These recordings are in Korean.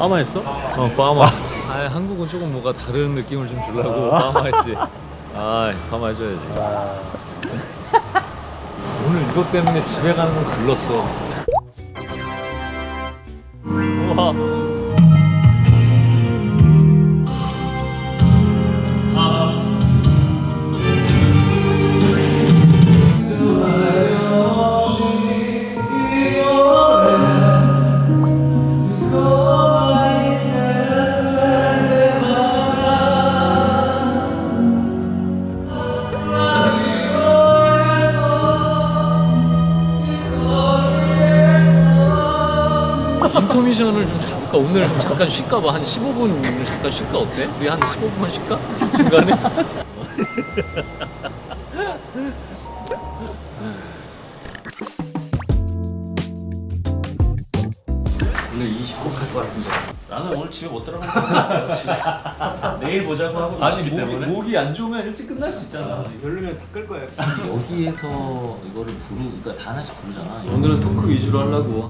파마했어? 파마. 아, 한국은 조금 뭔가 다른 느낌을 좀 주려고 파마했지. 아, 파마 해줘야지. 오늘 이것 때문에 집에 가는 건 글렀어. 우와. 인터미션을 좀 잠깐 오늘 잠깐 쉴까 봐. 한 15분 잠깐 쉴까 어때? 우리 한 15분만 쉴까? 중간에? 오늘 20곡 할 것 같은데. 나는 오늘 집에 못 들어간다. 내일 보자고 하고 아니 나왔기 때문에. 목이 안 좋으면 일찍 끝날 수 있잖아. 별로면 다 끌 거야. 여기에서 이거를 그러니까 다 하나씩 부르잖아. 오늘은 토크 위주로 하려고.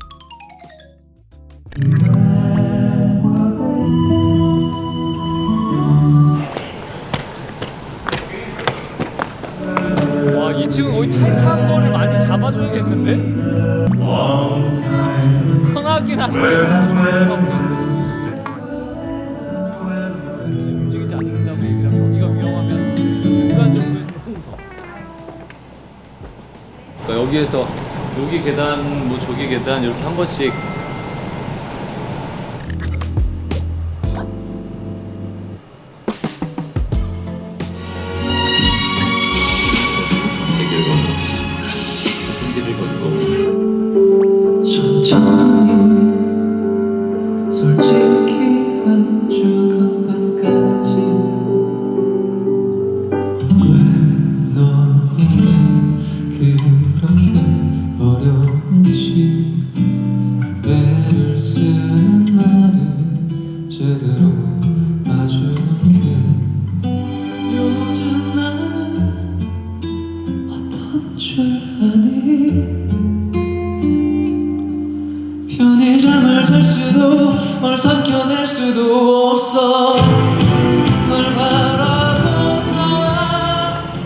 와, 2층은 거의 타이트한 거를 많이 잡아줘야겠는데? 편하긴 한데 정수가 보이는데 움직이지 않는다고 얘기를 하면 여기가 위험하면 중간적으로 그러니까 여기에서 여기 계단 뭐 저기 계단 이렇게 한 번씩 솔직히 아주 금방까지 왜 너희 그렇게 어려운지 애를 쓰는 나를 제대로 봐주는 게 요즘 나는 어떤 줄 아니 편히 잠을 잘 수도 뭘 삼켜낼 수도 없어 널 바라보다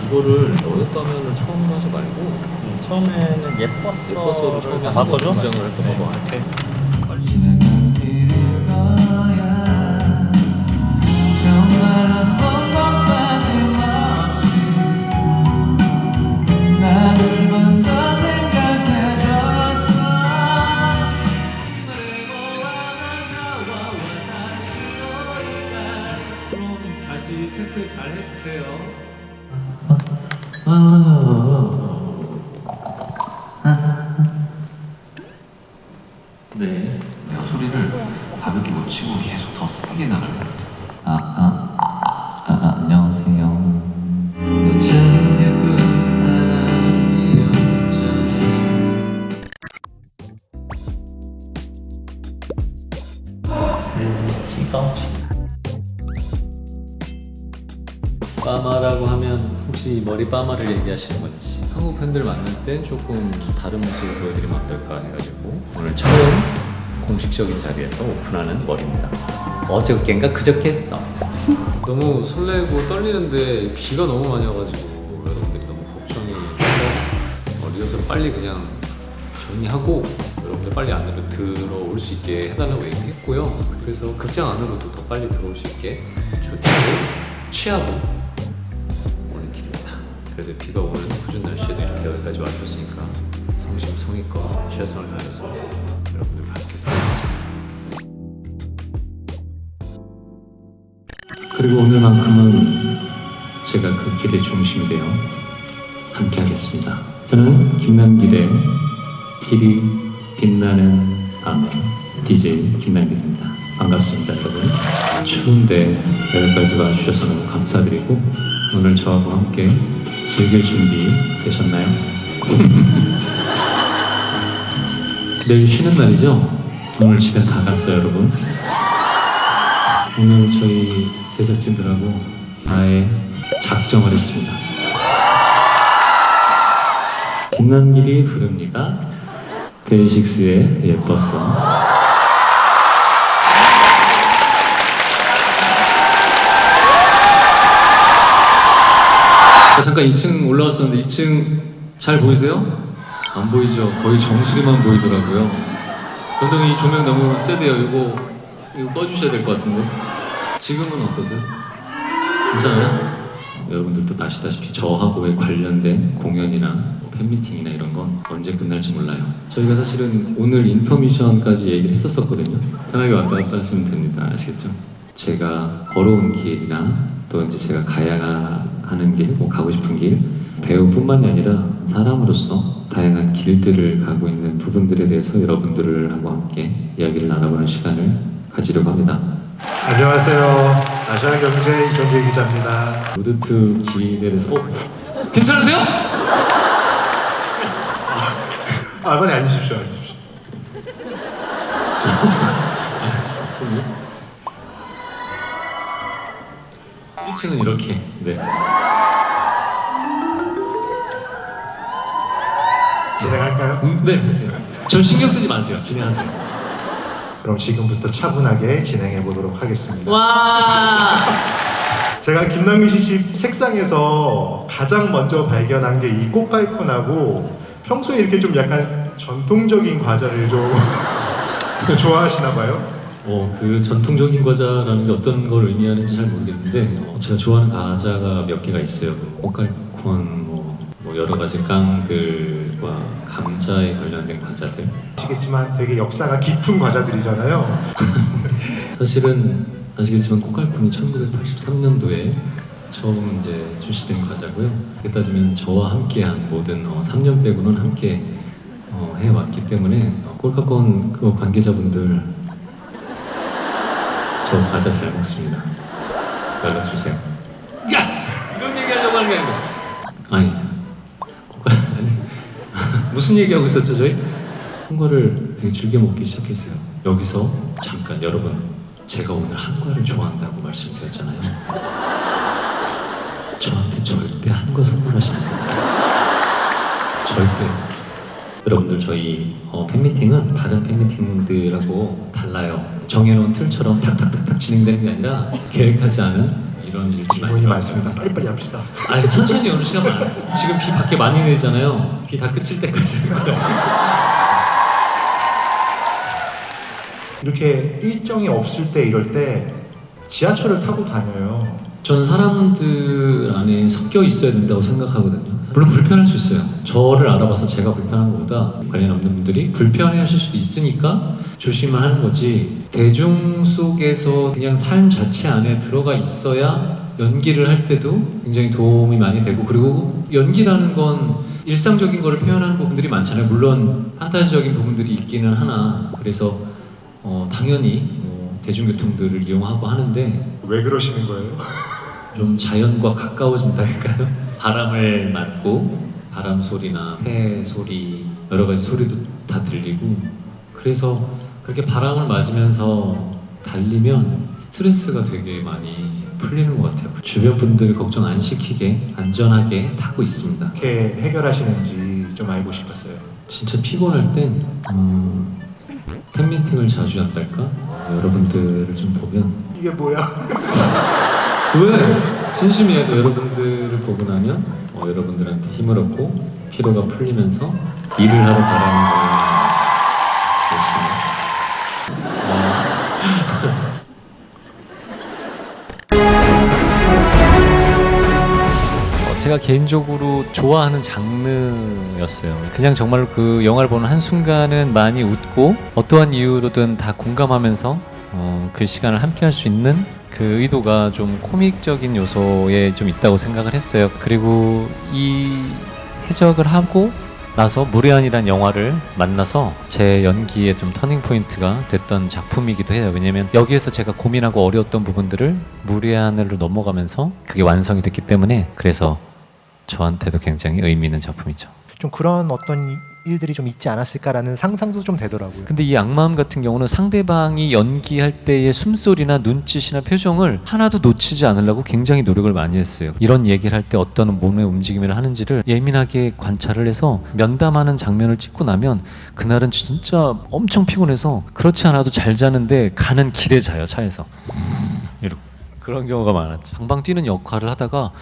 이거를 어렵다면은 처음 하지 말고 처음에는 예뻤어로 처음에 아, 한번 바꿔줘? 등장을 할 거야. 오케이. 지나간 길일 거야 정말 한 번도 빠짐없이 나를 먼저 생각해줬어 다시 체크 잘 해주세요. 네. 내가 소리를 가볍게 못 치고 계속 더 세게 나갈 것 같아. 안녕하세요. 참 예쁜 사람이었잖아 빠마라고 하면 혹시 머리 빠마를 얘기하시는 건지 한국 팬들 만날 때 조금 다른 모습을 보여드리면 어떨까 해가지고 오늘 처음 공식적인 자리에서 오픈하는 머리입니다. 어저께인가 그저께 했어. 너무 설레고 떨리는데 비가 너무 많이 와가지고 여러분들이 너무 걱정이 돼서 리허설 빨리 그냥 정리하고 여러분들 빨리 안으로 들어올 수 있게 해달라고 얘기했고요. 그래서 극장 안으로도 더 빨리 들어올 수 있게 조치를 취하고 오는 길입니다. 그래도 비가 오는 궂은 날씨에도 이렇게 여기까지 와주셨으니까 성심성의껏 최선을 다해서 여러분들 밝게 드리겠습니다. 그리고 오늘만큼은 제가 그 길의 중심이 되어 함께하겠습니다. 저는 김남길의 길이 빛나는 밤의 DJ 김남길입니다. 반갑습니다, 여러분. 추운데 여기까지 와주셔서 너무 감사드리고 오늘 저하고 함께 즐길 준비 되셨나요? 내일 쉬는 날이죠? 오늘 집에 다 갔어요, 여러분. 오늘 저희 제작진들하고 아예 작정을 했습니다. 김남길이 부릅니다. 데이식스의 예뻤어. 잠깐 2층 올라왔었는데 2층 잘 보이세요? 안 보이죠? 거의 정수리만 보이더라고요. 감독님 이 조명 너무 세대요. 이거 꺼주셔야 될 것 같은데. 지금은 어떠세요? 괜찮아요? 여러분들도 아시다시피 저하고의 관련된 공연이나 뭐 팬미팅이나 이런 건 언제 끝날지 몰라요. 저희가 사실은 오늘 인터미션까지 얘기를 했었거든요. 편하게 왔다 갔다 하시면 됩니다. 아시겠죠? 제가 걸어온 길이나 또 이제 제가 가야 하는 길, 뭐 가고 싶은 길, 배우뿐만이 아니라 사람으로서 다양한 길들을 가고 있는 부분들에 대해서 여러분들을 하고 함께 이야기를 나눠보는 시간을 가지려고 합니다. 안녕하세요. 아시아경제 이종재 기자입니다. 로드투 길에 대해서 괜찮으세요? 빨리 앉으십시오. 앉으십시오. 1층은 이렇게. 네. 진행할까요? 네, 하세요. 전 신경 쓰지 마세요. 진행하세요. 그럼 지금부터 차분하게 진행해 보도록 하겠습니다. 와! 제가 김남기 씨 책상에서 가장 먼저 발견한 게 이 꽃갈콘하고 평소에 이렇게 좀 약간 전통적인 과자를 좀 좋아하시나 봐요. 그 전통적인 과자라는 게 어떤 걸 의미하는지 잘 모르겠는데 제가 좋아하는 과자가 몇 개가 있어요. 꽃갈콘, 뭐 여러 가지 깡들과 감자에 관련된 과자들. 아시겠지만 되게 역사가 깊은 과자들이잖아요. 사실은 아시겠지만 꽃갈콘이 1983년도에 처음 이제 출시된 과자고요. 그렇게 따지면 저와 함께한 모든 3년 빼고는 함께 해왔기 때문에 꽃갈콘 그 관계자분들 저 과자 잘 먹습니다. 연락 주세요. 야! 이런 얘기하려고 하는 게 아니고. 아니 무슨 얘기하고 있었죠 저희? 한과를 되게 즐겨 먹기 시작했어요. 여기서 잠깐 여러분, 제가 오늘 한과를 좋아한다고 말씀드렸잖아요. 저한테 절대 한과 선물하시면 돼요. 절대. 여러분들 저희 팬미팅은 다른 팬미팅들하고 달라요. 정해놓은 틀처럼 탁탁탁탁 진행되는 게 아니라 계획하지 않은 이런 일들이 질문이 많습니다. 빨리빨리 합시다. 아니 천천히 오는 시간 많아. 지금 비 밖에 많이 내리잖아요. 비 다 그칠 때까지. 이렇게 일정이 없을 때 이럴 때 지하철을 타고 다녀요. 저는 사람들 안에 섞여 있어야 된다고 생각하거든요. 물론 불편할 수 있어요. 저를 알아봐서 제가 불편한 것보다 관련 없는 분들이 불편해하실 수도 있으니까 조심을 하는 거지. 대중 속에서 그냥 삶 자체 안에 들어가 있어야 연기를 할 때도 굉장히 도움이 많이 되고, 그리고 연기라는 건 일상적인 거를 표현하는 부분들이 많잖아요. 물론 판타지적인 부분들이 있기는 하나, 그래서 당연히 대중교통들을 이용하고 하는데 왜 그러시는 거예요? 좀 자연과 가까워진다니까요. 바람을 맞고 바람 소리나 새 소리, 여러 가지 소리도 다 들리고, 그래서 그렇게 바람을 맞으면서 달리면 스트레스가 되게 많이 풀리는 것 같아요. 주변 분들 걱정 안 시키게 안전하게 타고 있습니다. 어떻게 해결하시는지 좀 알고 싶었어요. 진짜 피곤할 땐 팬미팅을 자주 한달까? 여러분들을 좀 보면 이게 뭐야? 왜? 진심이에요. 여러분들을 보고 나면 여러분들한테 힘을 얻고 피로가 풀리면서 일을 하러 가라는 거예요. 열심히. 제가 개인적으로 좋아하는 장르였어요. 그냥 정말 그 영화를 보는 한순간은 많이 웃고 어떠한 이유로든 다 공감하면서 그 시간을 함께 할 수 있는 그 의도가 좀 코믹적인 요소에 좀 있다고 생각을 했어요. 그리고 이 해적을 하고 나서 무례한이란 영화를 만나서 제 연기의 좀 터닝 포인트가 됐던 작품이기도 해요. 왜냐면 여기에서 제가 고민하고 어려웠던 부분들을 무례한으로 넘어가면서 그게 완성이 됐기 때문에, 그래서 저한테도 굉장히 의미 있는 작품이죠. 좀 그런 어떤 일들이 좀 있지 않았을까라는 상상도 좀 되더라고요. 근데 이 악마음 같은 경우는 상대방이 연기할 때의 숨소리나 눈짓이나 표정을 하나도 놓치지 않으려고 굉장히 노력을 많이 했어요. 이런 얘기를 할 때 어떤 몸의 움직임을 하는지를 예민하게 관찰을 해서 면담하는 장면을 찍고 나면 그날은 진짜 엄청 피곤해서 그렇지 않아도 잘 자는데 가는 길에 자요, 차에서. 이렇게. 그런 경우가 많았죠. 방방 뛰는 역할을 하다가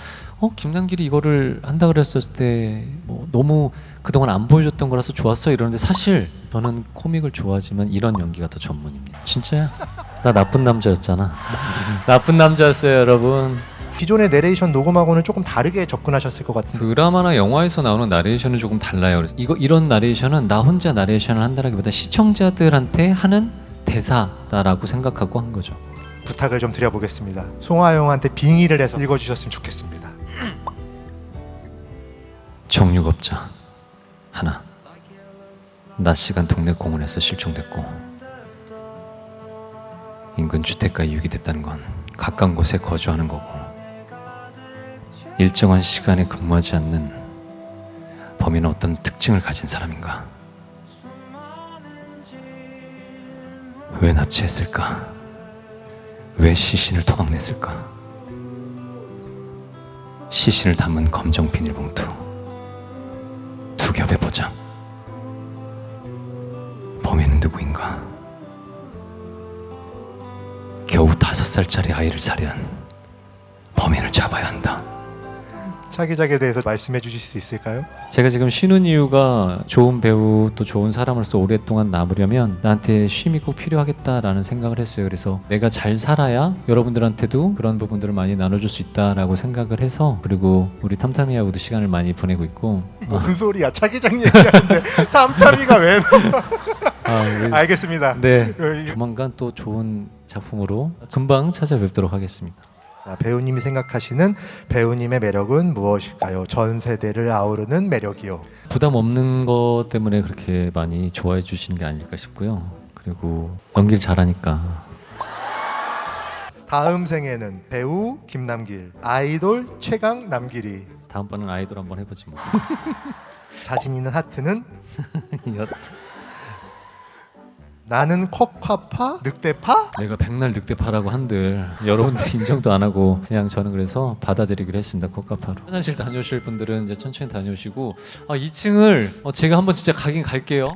김남길이 이거를 한다 그랬었을 때 너무 그동안 안 보여줬던 거라서 좋았어 이러는데 사실 저는 코믹을 좋아하지만 이런 연기가 더 전문입니다. 진짜야? 나 나쁜 남자였잖아. 나쁜 남자였어요, 여러분. 기존의 내레이션 녹음하고는 조금 다르게 접근하셨을 것 같은데 드라마나 영화에서 나오는 나레이션은 조금 달라요. 그래서 이런 나레이션은 나 혼자 나레이션을 한다라기보다 시청자들한테 하는 대사다라고 생각하고 한 거죠. 부탁을 좀 드려보겠습니다. 송하영한테 빙의를 해서 읽어주셨으면 좋겠습니다. 정육업자 하나, 낮 시간 동네 공원에서 실종됐고 인근 주택가에 유기됐다는 건 가까운 곳에 거주하는 거고 일정한 시간에 근무하지 않는 범인은 어떤 특징을 가진 사람인가? 왜 납치했을까? 왜 시신을 토막냈을까? 시신을 담은 검정 비닐봉투, 2겹의 포장. 범인은 누구인가? 겨우 5살짜리 아이를 살해한 범인을 잡아야 한다. 차기작에 대해서 말씀해 주실 수 있을까요? 제가 지금 쉬는 이유가 좋은 배우 또 좋은 사람으로서 오랫동안 남으려면 나한테 쉼이 꼭 필요하겠다라는 생각을 했어요. 그래서 내가 잘 살아야 여러분들한테도 그런 부분들을 많이 나눠줄 수 있다라고 생각을 해서 그리고 우리 탐탐이하고도 시간을 많이 보내고 있고 뭔 소리야? 차기작 얘기하는데 탐탐이가 왜 나와? 알겠습니다. 네, 조만간 또 좋은 작품으로 금방 찾아뵙도록 하겠습니다. 배우님이 생각하시는 배우님의 매력은 무엇일까요? 전 세대를 아우르는 매력이요. 부담 없는 것 때문에 그렇게 많이 좋아해 주시는 게 아닐까 싶고요. 그리고 연기를 잘하니까. 다음 생에는 배우 김남길, 아이돌 최강 남길이. 다음번은 아이돌 한번 해보지 뭐. 자신 있는 하트는 엿. 나는 kok화파? 늑대파? 내가 백날 늑대파라고 한들 여러분들 인정도 안 하고 그냥 저는 그래서 받아들이기로 했습니다. 콧가파로. 화장실 다녀오실 분들은 이제 천천히 다녀오시고 2층을 제가 한번 진짜 가긴 갈게요.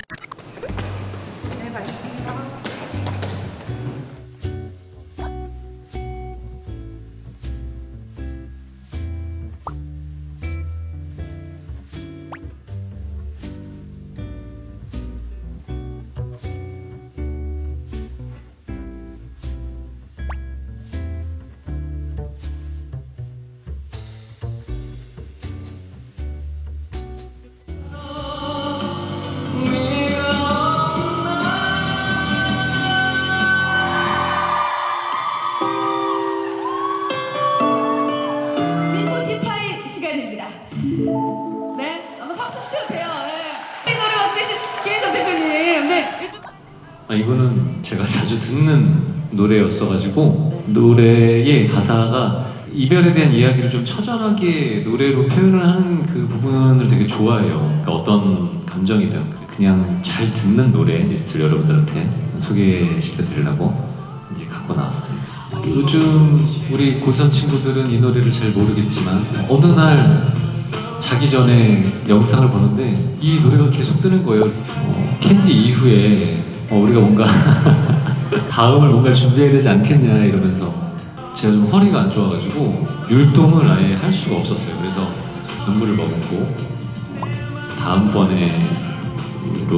빅포티파이 시간입니다. 네, 한번 박수 주셔도 돼요. 네. 이 노래 맡고 계신 김혜성 대표님. 네. 이거는 제가 자주 듣는 노래였어가지고 노래의 가사가 이별에 대한 이야기를 좀 처절하게 노래로 표현을 하는 그 부분을 되게 좋아해요. 그러니까 어떤 감정이든 그냥 잘 듣는 노래 리스트를 여러분들한테 소개시켜드리려고 이제 갖고 나왔습니다. 요즘 우리 고3 친구들은 이 노래를 잘 모르겠지만 어느 날 자기 전에 영상을 보는데 이 노래가 계속 뜨는 거예요. 그래서 캔디 이후에 우리가 뭔가 다음을 뭔가 준비해야 되지 않겠냐 이러면서 제가 좀 허리가 안 좋아가지고 율동을 아예 할 수가 없었어요. 그래서 눈물을 머금고 다음번에로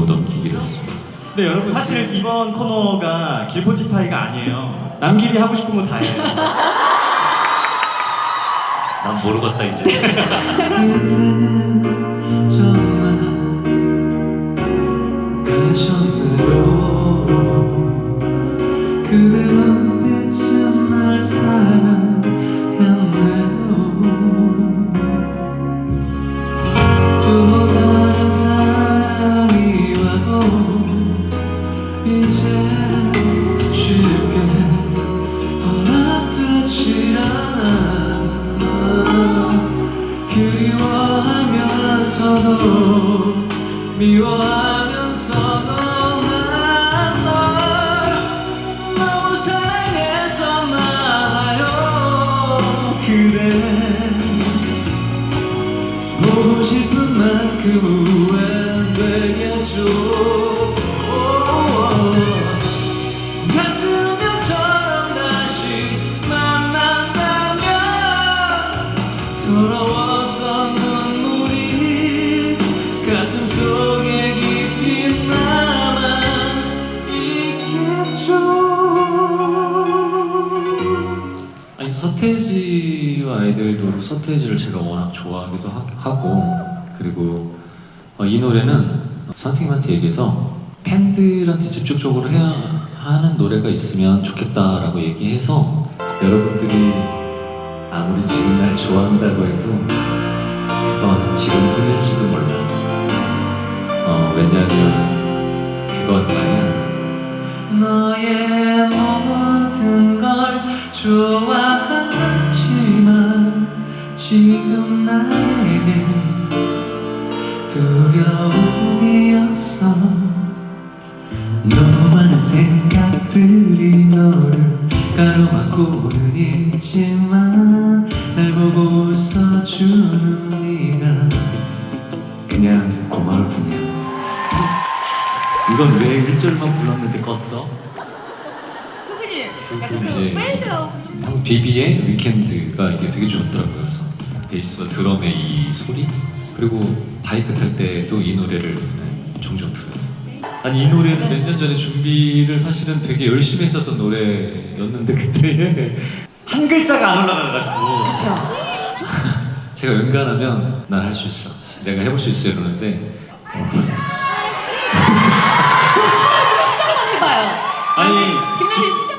넘기기로 했습니다. 네 여러분 사실 이번 코너가 길포티파이가 아니에요. 남길이 하고 싶은 거 다 해요. 난 모르겠다 이제. 자, 그럼 정말 가셨네요. 그대 눈빛은 날 사랑했네요. 또 다른 사랑이 와도 이제 쉽게 허락되질 않아. 그리워하면서도 미워하면서도 난 널 너무 사랑해서 나와요. 그래 보고 싶은 만큼 후회는 되겠죠. 같은 병처럼 다시 만난 서태지와 아이들도 서태지를 제가 워낙 좋아하기도 하고 그리고 이 노래는 선생님한테 얘기해서 팬들한테 직접적으로 해야 하는 노래가 있으면 좋겠다라고 얘기해서 여러분들이 아무리 지금 날 좋아한다고 해도 그건 지금뿐일지도 몰라. 왜냐면 그건 말이야. 너의 모든 걸 좋아하지만 지금 나에게 두려움이 없어. 너무 많은 생각들이 너를 가로막고는 있지만 날 보고 웃어주는 네가 그냥 고마울 뿐이야. 이건 왜 1절만 불렀는데 껐어? 선생님, 약간 좀 이제 페이드아웃 좀. 비비의 위켄드가 이게 되게 좋더라고요. 그래서 베이스와 드럼의 이 소리 그리고 바이크 탈 때도 이 노래를 종종 들어요. 아니 이 노래는 몇 년 전에 준비를 사실은 되게 열심히 했었던 노래였는데 그때 한 글자가 안 올라가가지고. 그쵸. 제가 연간하면 난 할 수 있어. 내가 해볼 수 있어 이러는데 그럼 처음에 좀 시작만 해봐요. 아니, 김남일 시작.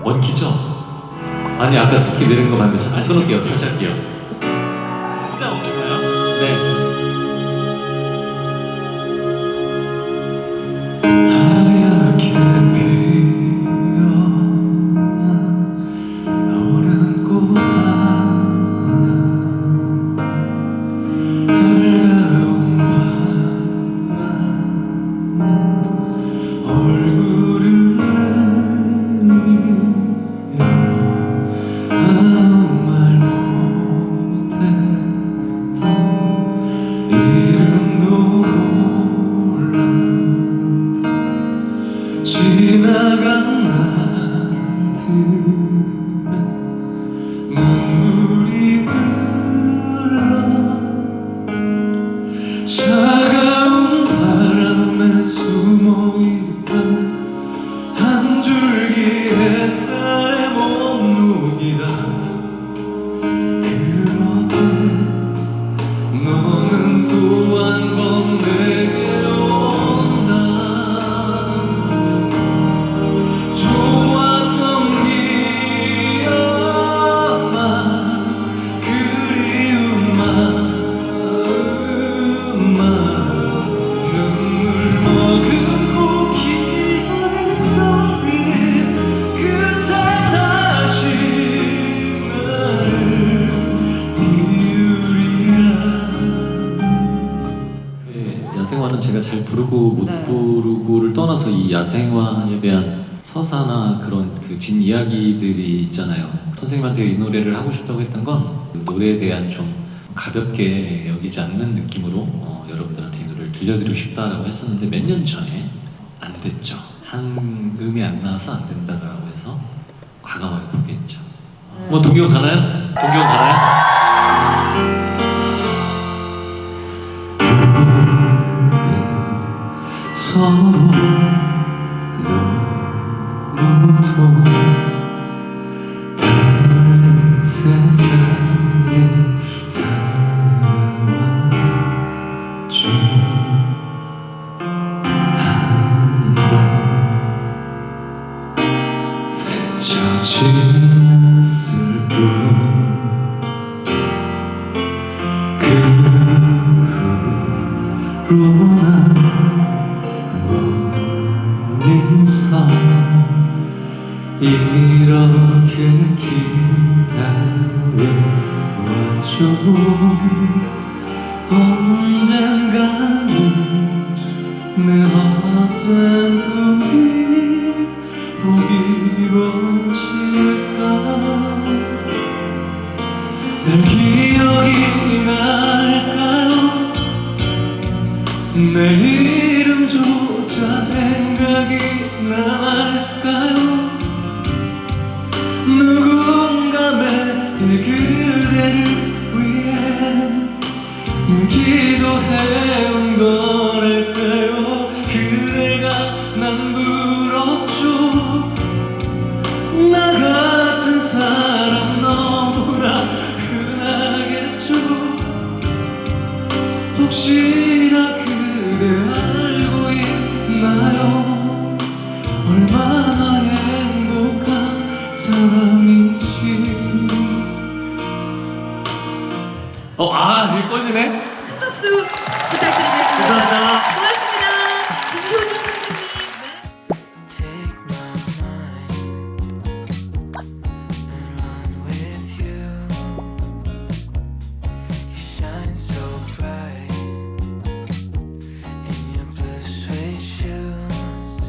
원키죠? 아니 아까 두 키 내린 거 봤는데 잠깐 끊을게요. 다시 할게요. 진짜 웃기나요? 네. 하얗게 피어난 노란 꽃 하나 달가운 바람에 얼굴을 내밀어 아무 말 못했던 이름도 몰라 지나간 날들에 눈물이 흘러 차가운 바람에 숨어있던 한 줄기 햇살에 몸누기다. 그렇게 너는 또 한 번 내게 온다. 좋았던 기억만 그리운 마음만 눈물 머금고 기다린 그때 다시 나를 비우리라. 야생화는 제가 잘 부르고 못 네. 부르고를 떠나서 이 야생화에 대한 서사나 그런 그 뒷이야기들이 있잖아요. 선생님한테 이 노래를 하고 싶다고 했던 건그 노래에 대한 좀 가볍게 여기지 않는 느낌으로 여러분들한테 이 노래를 들려드리고 싶다라고 했었는데 몇 년 전에 안 됐죠. 한 음이 안 나와서 안 된다고 해서 과감하게 포기했죠. 뭐 동요 가나요? 동요 가나요? 서로 너무도 다른 세상에 살아왔죠. 한번 스쳐 지났을 뿐 그 후로 난 멀리서 이렇게 기다려왔죠. 언젠가는 내 헛된 꿈이 꼭 이루어질까. 늘 기억이 날까요? 내 이름조차 생각이 나날까요? 누군가 매일 그대를 위해 늘 기도해온 거랄까요? 그대가 난 부럽죠. 나가 아, 이게 꺼지네? 큰 박수 부탁드리겠습니다. 감사합니다. 고맙습니다. 김효준 선생님. 네. Take my mind and run with you. You shine so bright in your blue suede shoes.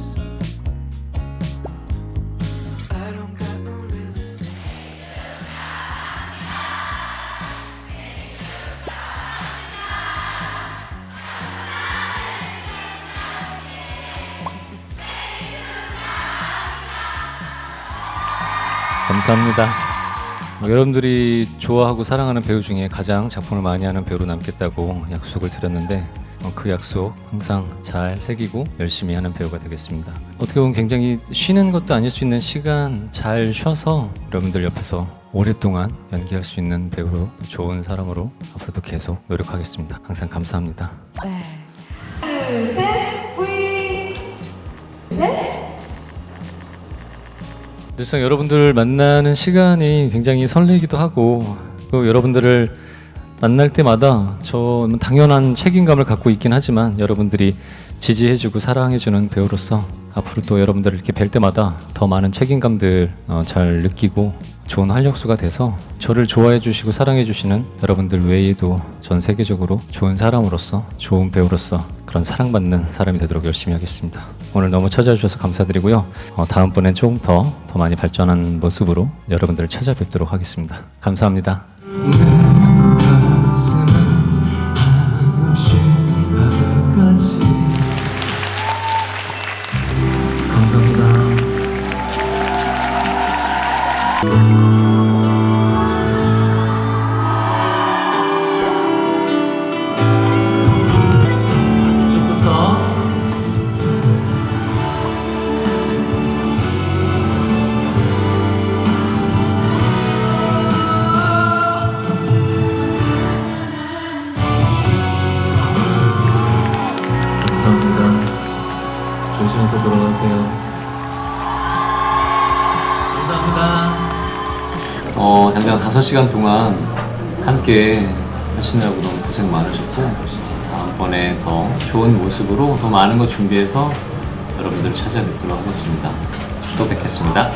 I don't got no real estate. 감사합니다. 여러분들이 좋아하고 사랑하는 배우 중에 가장 작품을 많이 하는 배우로 남겠다고 약속을 드렸는데 그 약속 항상 잘 새기고 열심히 하는 배우가 되겠습니다. 어떻게 보면 굉장히 쉬는 것도 아닐 수 있는 시간 잘 쉬어서 여러분들 옆에서 오랫동안 연기할 수 있는 배우로 좋은 사람으로 앞으로도 계속 노력하겠습니다. 항상 감사합니다. 네. 둘, 셋, 뿌이. 셋. 늘상 여러분들 만나는 시간이 굉장히 설레기도 하고 또 여러분들을 만날 때마다 저는 당연한 책임감을 갖고 있긴 하지만 여러분들이 지지해주고 사랑해주는 배우로서 앞으로 또 여러분들을 이렇게 뵐 때마다 더 많은 책임감들 잘 느끼고 좋은 활력소가 돼서 저를 좋아해주시고 사랑해주시는 여러분들 외에도 전 세계적으로 좋은 사람으로서 좋은 배우로서 그런 사랑받는 사람이 되도록 열심히 하겠습니다. 오늘 너무 찾아주셔서 감사드리고요. 다음번엔 조금 더 많이 발전한 모습으로 여러분들을 찾아뵙도록 하겠습니다. 감사합니다. 조심해서 돌아가세요. 감사합니다. 장장 5시간 동안 함께 하시느라고 너무 고생 많으셨고 다음번에 더 좋은 모습으로 더 많은 거 준비해서 여러분들 찾아뵙도록 하겠습니다. 또 뵙겠습니다.